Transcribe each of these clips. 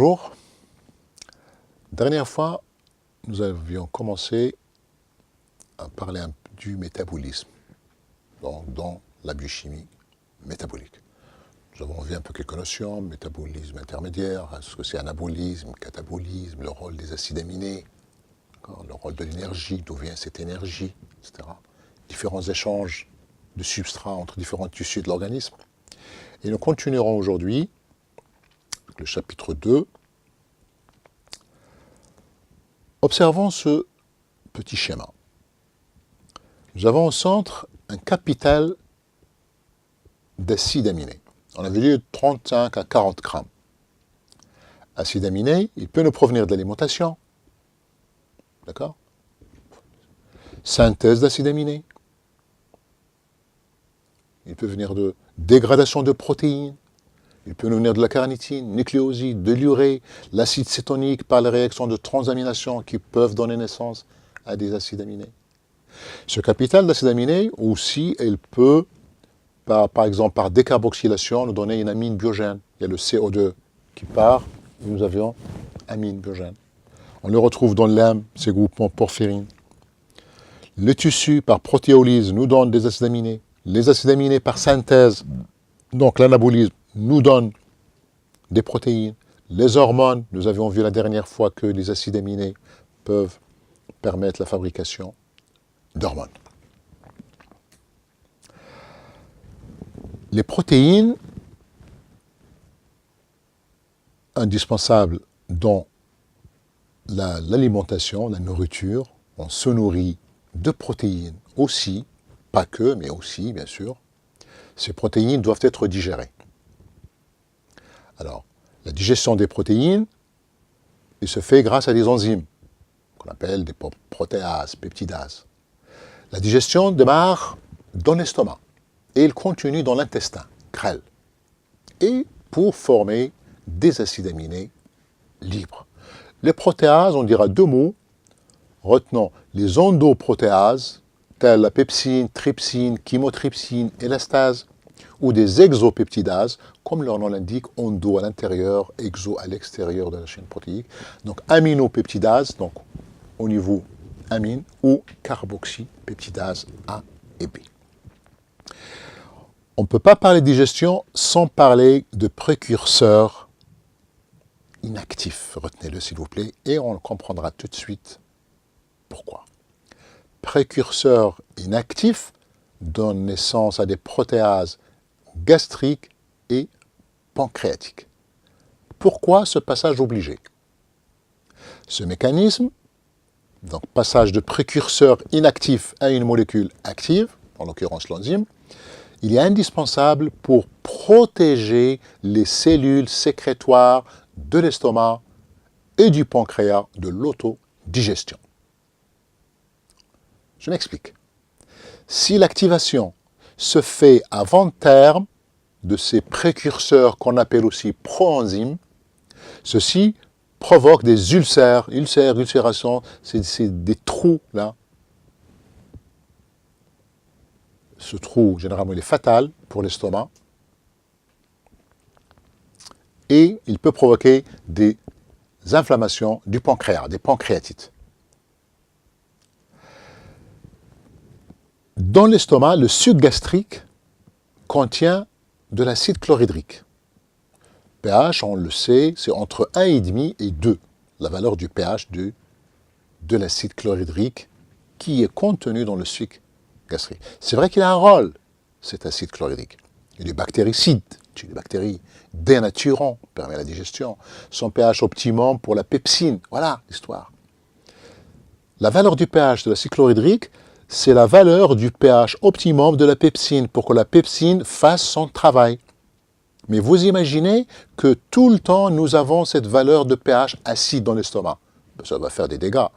Bonjour. Dernière fois, nous avions commencé à parler du métabolisme, donc dans la biochimie métabolique. Nous avons vu un peu quelques notions, métabolisme intermédiaire, ce que c'est anabolisme, catabolisme, le rôle des acides aminés, le rôle de l'énergie, d'où vient cette énergie, etc. Différents échanges de substrats entre différents tissus de l'organisme. Et nous continuerons aujourd'hui le chapitre 2. Observons ce petit schéma. Nous avons au centre un capital d'acides aminés. On avait dit 35 à 40 grammes. Acide aminé, il peut nous provenir de l'alimentation. D'accord? Synthèse d'acides aminés. Il peut venir de dégradation de protéines. Il peut nous venir de la carnitine, nucléoside, de l'urée, l'acide cétonique par la réaction de transamination qui peuvent donner naissance à des acides aminés. Ce capital d'acides aminés aussi, il peut, par exemple par décarboxylation, nous donner une amine biogène. Il y a le CO2 qui part et nous avions amine biogène. On le retrouve dans l'âme, ces groupements porphyrines. Les tissus par protéolyse nous donnent des acides aminés. Les acides aminés par synthèse, donc l'anabolisme, nous donnent des protéines. Les hormones, nous avions vu la dernière fois que les acides aminés peuvent permettre la fabrication d'hormones. Les protéines indispensables dans l'alimentation, la nourriture, on se nourrit de protéines aussi, pas que, mais aussi, bien sûr. Ces protéines doivent être digérées. Alors, la digestion des protéines, il se fait grâce à des enzymes, qu'on appelle des protéases, peptidases. La digestion démarre dans l'estomac et elle continue dans l'intestin, grêle, et pour former des acides aminés libres. Les protéases, on dira deux mots, retenons les endoprotéases, telles la pepsine, trypsine, chymotrypsine, élastase, ou des exopeptidases, comme leur nom l'indique, endo à l'intérieur, exo à l'extérieur de la chaîne protéique. Donc aminopeptidases, donc au niveau amine, ou carboxypeptidases A et B. On ne peut pas parler de digestion sans parler de précurseurs inactifs. Retenez-le s'il vous plaît, et on comprendra tout de suite pourquoi. Précurseurs inactifs donnent naissance à des protéases gastriques et pancréatiques. Pourquoi ce passage obligé? Ce mécanisme, donc passage de précurseur inactif à une molécule active, en l'occurrence l'enzyme, il est indispensable pour protéger les cellules sécrétoires de l'estomac et du pancréas de l'autodigestion. Je m'explique. Si l'activation se fait avant terme de ces précurseurs qu'on appelle aussi proenzymes, ceci provoque des ulcères, ulcération, c'est des trous là. Ce trou, généralement, il est fatal pour l'estomac et il peut provoquer des inflammations du pancréas, des pancréatites. Dans l'estomac, le suc gastrique contient de l'acide chlorhydrique. pH, on le sait, c'est entre 1,5 et 2, la valeur du pH de l'acide chlorhydrique qui est contenu dans le suc gastrique. C'est vrai qu'il a un rôle, cet acide chlorhydrique. Il est bactéricide, tue les bactéries, dénaturant, permet la digestion. Son pH optimum pour la pepsine, voilà l'histoire. La valeur du pH de l'acide chlorhydrique, c'est la valeur du pH optimum de la pepsine pour que la pepsine fasse son travail. Mais vous imaginez que tout le temps, nous avons cette valeur de pH acide dans l'estomac. Ça va faire des dégâts.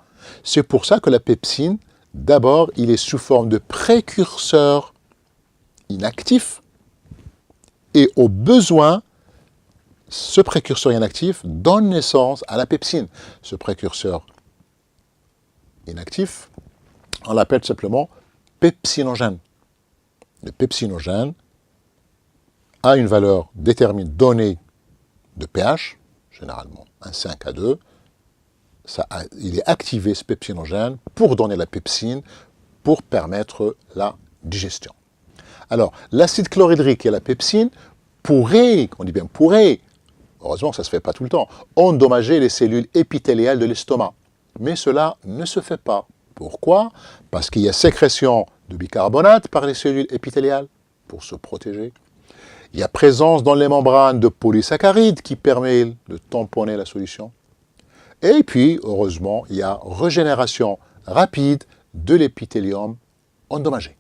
C'est pour ça que la pepsine, d'abord, il est sous forme de précurseur inactif. Et au besoin, ce précurseur inactif donne naissance à la pepsine. Ce précurseur inactif, on l'appelle simplement pepsinogène. Le pepsinogène a une valeur déterminée donnée de pH, généralement, un 5A2, il est activé, ce pepsinogène, pour donner la pepsine, pour permettre la digestion. Alors, l'acide chlorhydrique et la pepsine pourraient, on dit bien pourraient, heureusement que ça ne se fait pas tout le temps, endommager les cellules épithéliales de l'estomac. Mais cela ne se fait pas. Pourquoi? Parce qu'il y a sécrétion de bicarbonate par les cellules épithéliales pour se protéger. Il y a présence dans les membranes de polysaccharides qui permet de tamponner la solution. Et puis, heureusement, il y a régénération rapide de l'épithélium endommagé.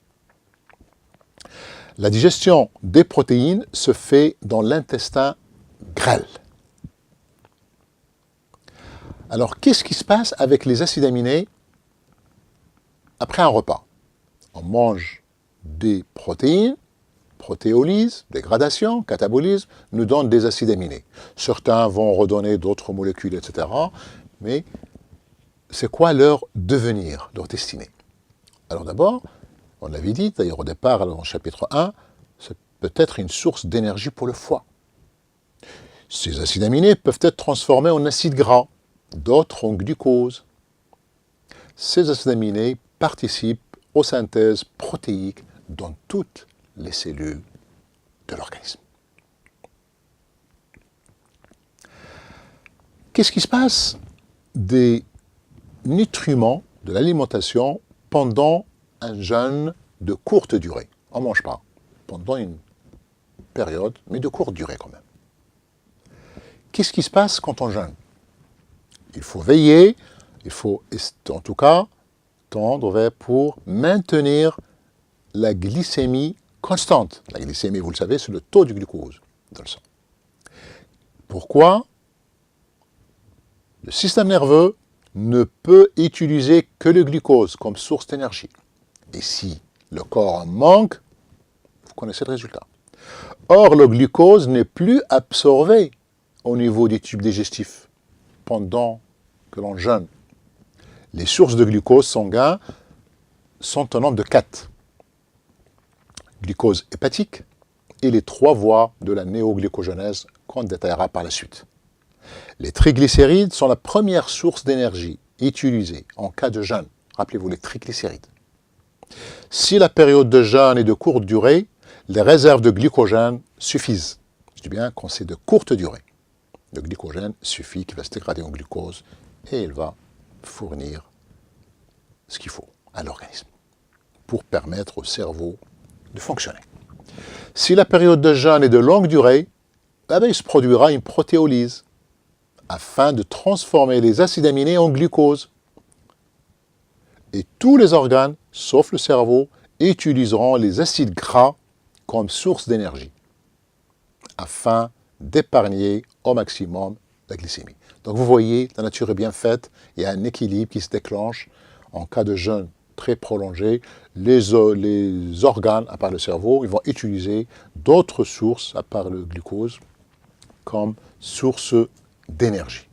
La digestion des protéines se fait dans l'intestin grêle. Alors, qu'est-ce qui se passe avec les acides aminés après un repas? On mange des protéines, protéolyse, dégradation, catabolisme, nous donnent des acides aminés. Certains vont redonner d'autres molécules, etc. Mais c'est quoi leur devenir, leur destinée? Alors d'abord, on l'avait dit d'ailleurs au départ, dans le chapitre 1, c'est peut-être une source d'énergie pour le foie. Ces acides aminés peuvent être transformés en acides gras, d'autres en glucose. Ces acides aminés participent aux synthèses protéiques dans toutes les cellules de l'organisme. Qu'est-ce qui se passe des nutriments de l'alimentation pendant un jeûne de courte durée? On ne mange pas pendant une période, mais de courte durée quand même. Qu'est-ce qui se passe quand on jeûne? Il faut veiller, il faut en tout cas tendre pour maintenir la glycémie constante. La glycémie, vous le savez, c'est le taux du glucose dans le sang. Pourquoi? Le système nerveux ne peut utiliser que le glucose comme source d'énergie. Et si le corps en manque, vous connaissez le résultat. Or, le glucose n'est plus absorbé au niveau du tube digestif pendant que l'on jeûne. Les sources de glucose sanguin sont au nombre de 4. Glucose hépatique et les 3 voies de la néoglycogénèse qu'on détaillera par la suite. Les triglycérides sont la première source d'énergie utilisée en cas de jeûne. Rappelez-vous, les triglycérides. Si la période de jeûne est de courte durée, les réserves de glycogène suffisent. Je dis bien quand c'est de courte durée. Le glycogène suffit, qu'il va se dégrader en glucose et il va fournir ce qu'il faut à l'organisme pour permettre au cerveau de fonctionner. Si la période de jeûne est de longue durée, il se produira une protéolyse afin de transformer les acides aminés en glucose. Et tous les organes, sauf le cerveau, utiliseront les acides gras comme source d'énergie afin d'épargner au maximum la glycémie. Donc vous voyez, la nature est bien faite, il y a un équilibre qui se déclenche en cas de jeûne très prolongé. Les organes, à part le cerveau, ils vont utiliser d'autres sources, à part le glucose, comme source d'énergie.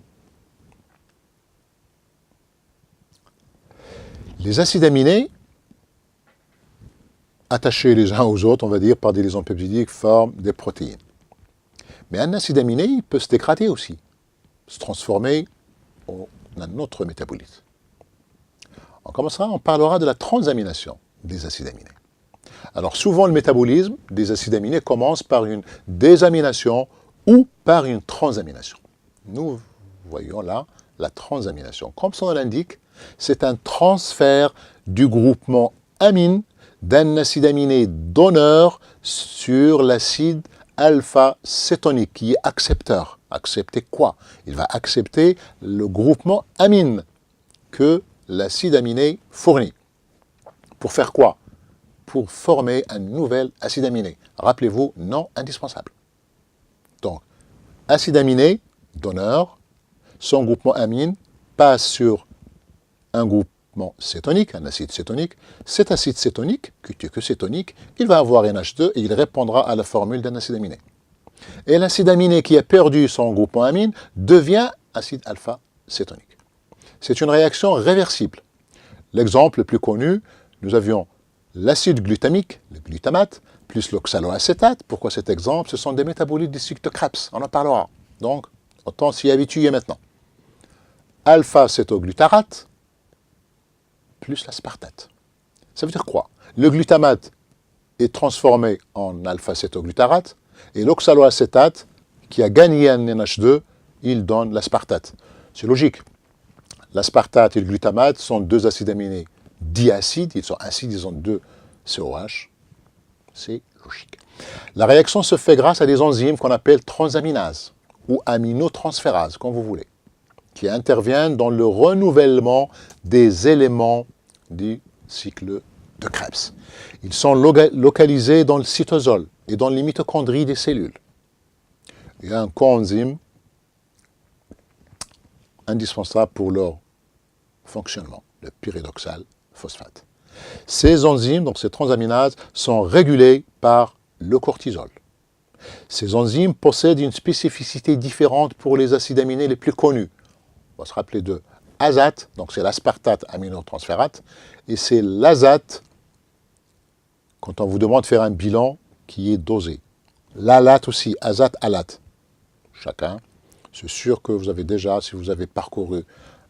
Les acides aminés, attachés les uns aux autres, on va dire, par des liaisons peptidiques, forment des protéines. Mais un acide aminé, il peut se dégrader aussi, se transformer en un autre métabolite. On commencera, on parlera de la transamination des acides aminés. Alors souvent, le métabolisme des acides aminés commence par une désamination ou par une transamination. Nous voyons là la transamination. Comme son nom l'indique, c'est un transfert du groupement amine d'un acide aminé donneur sur l'acide alpha-cétonique, qui est accepteur. Accepter quoi? Il va accepter le groupement amine que l'acide aminé fournit. Pour faire quoi? Pour former un nouvel acide aminé. Rappelez-vous, non indispensable. Donc, acide aminé, donneur, son groupement amine passe sur un groupement cétonique, un acide cétonique. Cet acide cétonique, que cétonique, il va avoir NH2 et il répondra à la formule d'un acide aminé. Et l'acide aminé qui a perdu son groupement amine devient acide alpha-cétonique. C'est une réaction réversible. L'exemple le plus connu, nous avions l'acide glutamique, le glutamate, plus l'oxaloacétate. Pourquoi cet exemple? Ce sont des métabolites du sucre de Krebs, on en parlera. Donc, Autant s'y habituer maintenant. Alpha-cétoglutarate plus l'aspartate. Ça veut dire quoi? Le glutamate est transformé en alpha-cétoglutarate et l'oxaloacétate, qui a gagné un NH2, il donne l'aspartate. C'est logique. L'aspartate et le glutamate sont deux acides aminés diacides, ils sont acides, ils ont deux COH. C'est logique. La réaction se fait grâce à des enzymes qu'on appelle transaminases ou aminotransférases, comme vous voulez, qui interviennent dans le renouvellement des éléments du cycle de Krebs. Ils sont localisés dans le cytosol et dans les mitochondries des cellules. Il y a un coenzyme indispensable pour leur fonctionnement, le pyridoxal phosphate. Ces enzymes, donc ces transaminases, sont régulées par le cortisol. Ces enzymes possèdent une spécificité différente pour les acides aminés les plus connus. On va se rappeler de azate, donc c'est l'aspartate aminotransférate, et c'est l'azate quand on vous demande de faire un bilan qui est dosé. L'alate aussi, azate, alate. Chacun, c'est sûr que vous avez déjà, si vous avez parcouru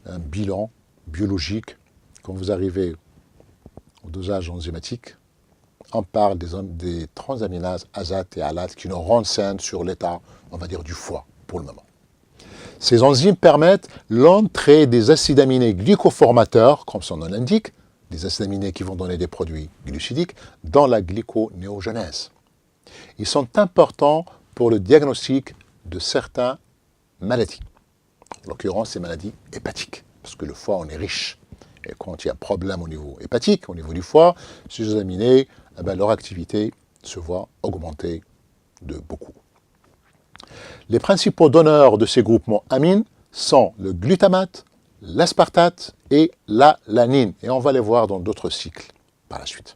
un bilan biologique, quand vous arrivez au dosage enzymatique, on parle des transaminases azate et alate qui nous renseignent sur l'état, on va dire, du foie pour le moment. Ces enzymes permettent l'entrée des acides aminés glycoformateurs, comme son nom l'indique, des acides aminés qui vont donner des produits glucidiques, dans la glyconéogenèse. Ils sont importants pour le diagnostic de certaines maladies. En l'occurrence, ces maladies hépatiques, parce que le foie, on est riche. Et quand il y a un problème au niveau hépatique, au niveau du foie, ces aminés, leur activité se voit augmenter de beaucoup. Les principaux donneurs de ces groupements amines sont le glutamate, l'aspartate et l'alanine. Et on va les voir dans d'autres cycles par la suite.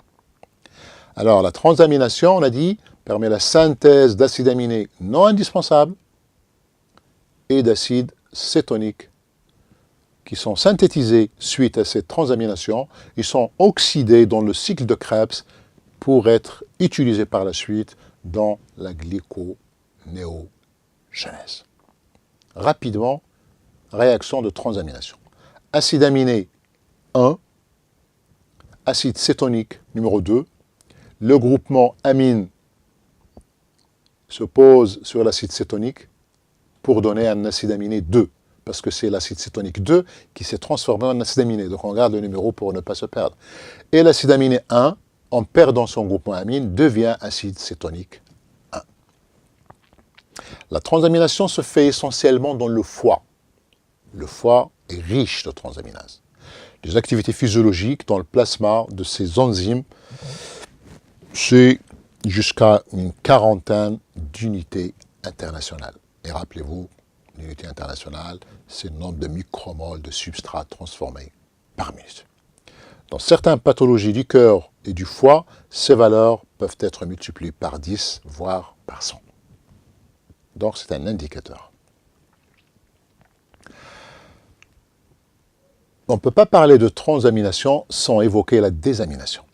Alors, la transamination, on a dit, permet la synthèse d'acides aminés non indispensables et d'acides cétoniques qui sont synthétisés suite à cette transamination. Ils sont oxydés dans le cycle de Krebs pour être utilisés par la suite dans la glyconéogenèse. Rapidement, réaction de transamination. Acide aminé 1, acide cétonique numéro 2. Le groupement amine se pose sur l'acide cétonique pour donner un acide aminé 2, parce que c'est l'acide cétonique 2 qui s'est transformé en acide aminé. Donc on regarde le numéro pour ne pas se perdre. Et l'acide aminé 1, en perdant son groupement amine, devient acide cétonique 1. La transamination se fait essentiellement dans le foie. Le foie est riche de transaminases. Les activités physiologiques dans le plasma de ces enzymes, c'est jusqu'à une quarantaine d'unités internationales. Et rappelez-vous, l'unité internationale, c'est le nombre de micromoles de substrat transformés par minute. Dans certaines pathologies du cœur et du foie, ces valeurs peuvent être multipliées par 10, voire par 100. Donc c'est un indicateur. On ne peut pas parler de transamination sans évoquer la désamination.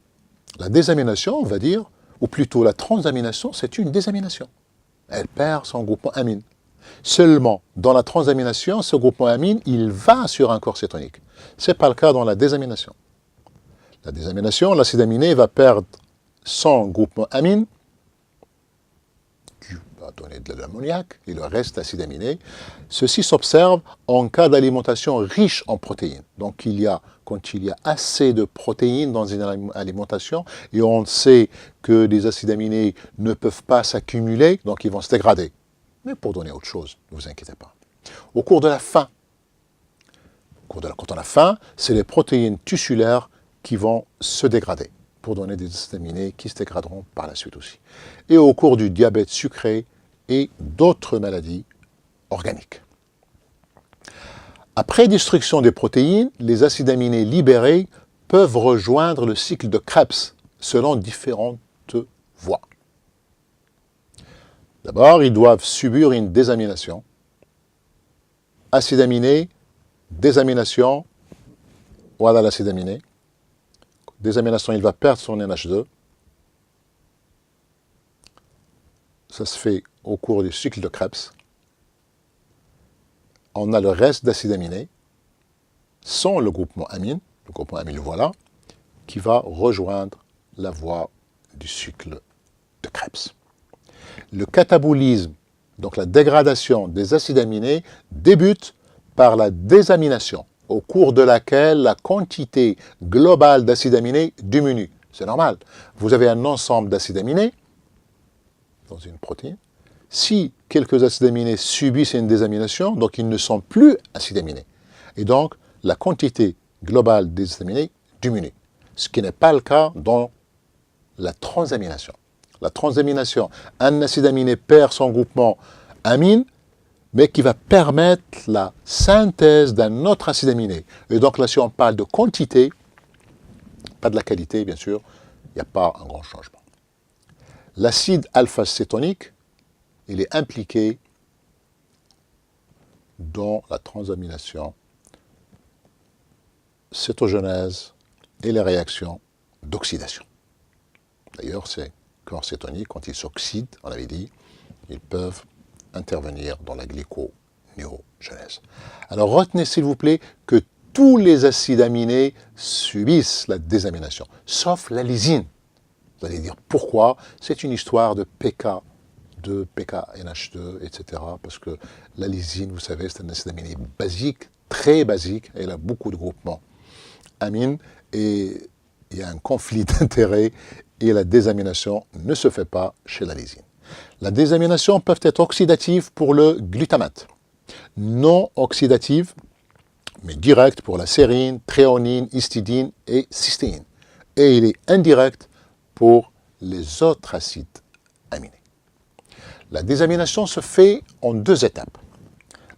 La désamination, on va dire, ou plutôt la transamination, c'est une désamination. Elle perd son groupement amine. Seulement, dans la transamination, ce groupement amine, il va sur un corps cétonique. Ce n'est pas le cas dans la désamination. La désamination, l'acide aminé va perdre son groupement amine, qui va donner de l'ammoniac, et le reste acide aminé. Ceci s'observe en cas d'alimentation riche en protéines. Donc, quand il y a assez de protéines dans une alimentation, et on sait que les acides aminés ne peuvent pas s'accumuler, donc ils vont se dégrader. Mais pour donner autre chose, ne vous inquiétez pas. Au cours de la faim, quand on a faim, c'est les protéines tissulaires qui vont se dégrader pour donner des acides aminés qui se dégraderont par la suite aussi. Et au cours du diabète sucré et d'autres maladies organiques. Après destruction des protéines, les acides aminés libérés peuvent rejoindre le cycle de Krebs selon différentes voies. D'abord, ils doivent subir une désamination. Acide aminé, désamination, voilà l'acide aminé. Désamination, il va perdre son NH2. Ça se fait au cours du cycle de Krebs. on a le reste d'acides aminés, sans le groupement amine, le voilà, qui va rejoindre la voie du cycle de Krebs. Le catabolisme, donc la dégradation des acides aminés, débute par la désamination, au cours de laquelle la quantité globale d'acides aminés diminue. C'est normal. Vous avez un ensemble d'acides aminés dans une protéine. Si quelques acides aminés subissent une désamination, donc ils ne sont plus acides aminés. Et donc, la quantité globale des acides aminés diminue. Ce qui n'est pas le cas dans la transamination. La transamination, un acide aminé perd son groupement amine, mais qui va permettre la synthèse d'un autre acide aminé. Et donc là, si on parle de quantité, pas de la qualité, bien sûr, il n'y a pas un grand changement. L'acide alpha-cétonique, il est impliqué dans la transamination, cétogenèse et les réactions d'oxydation. D'ailleurs, ces corps cétoniques, quand ils s'oxydent, on avait dit, ils peuvent intervenir dans la glyconéogenèse. Alors retenez s'il vous plaît que tous les acides aminés subissent la désamination, sauf la lysine. Vous allez dire pourquoi? C'est une histoire de pK2, pKNH2, etc. Parce que la lysine, vous savez, c'est un acide aminé basique, très basique, et elle a beaucoup de groupements amines, et il y a un conflit d'intérêts, et la désamination ne se fait pas chez la lysine. La désamination peut être oxydative pour le glutamate, non oxydative, mais directe pour la sérine, thréonine, histidine et cystéine. Et il est indirect pour les autres acides aminés. La désamination se fait en deux étapes.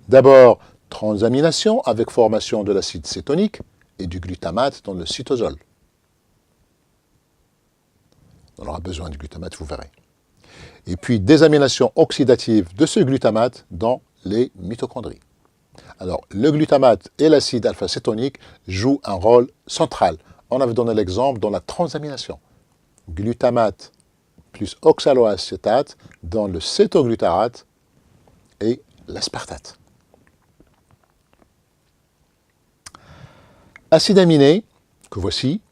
D'abord, transamination avec formation de l'acide cétonique et du glutamate dans le cytosol. On aura besoin du glutamate, vous verrez. Et puis désamination oxydative de ce glutamate dans les mitochondries. Alors, le glutamate et l'acide alpha-cétonique jouent un rôle central. On avait donné l'exemple dans la transamination. Glutamate plus oxaloacétate dans le cétoglutarate et l'aspartate. Acide aminé, que voici,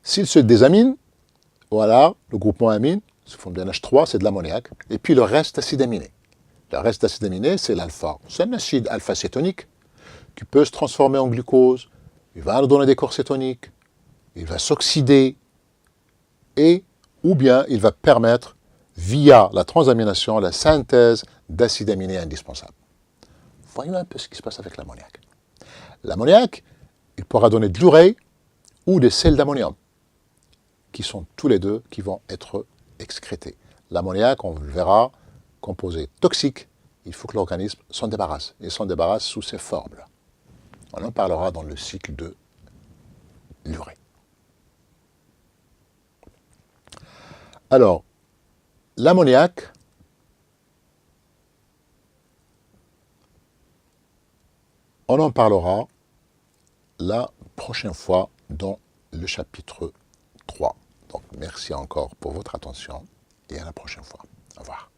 s'il se désamine, voilà, le groupement amine, sous forme de NH3, c'est de l'ammoniac, et puis le reste d'acide aminé. Le reste d'acide aminé, c'est l'alpha. C'est un acide alpha-cétonique qui peut se transformer en glucose, il va nous donner des corps cétoniques, il va s'oxyder, et ou bien il va permettre, via la transamination, la synthèse d'acides aminés indispensables. Voyons un peu ce qui se passe avec l'ammoniac. L'ammoniac, il pourra donner de l'urée ou des sels d'ammonium, qui sont tous les deux qui vont être excrétés. L'ammoniac, on le verra, composé toxique, il faut que l'organisme s'en débarrasse, et s'en débarrasse sous ces formes-là. On en parlera dans le cycle de l'urée. Alors, l'ammoniac, on en parlera la prochaine fois dans le chapitre 3. Donc, merci encore pour votre attention et à la prochaine fois. Au revoir.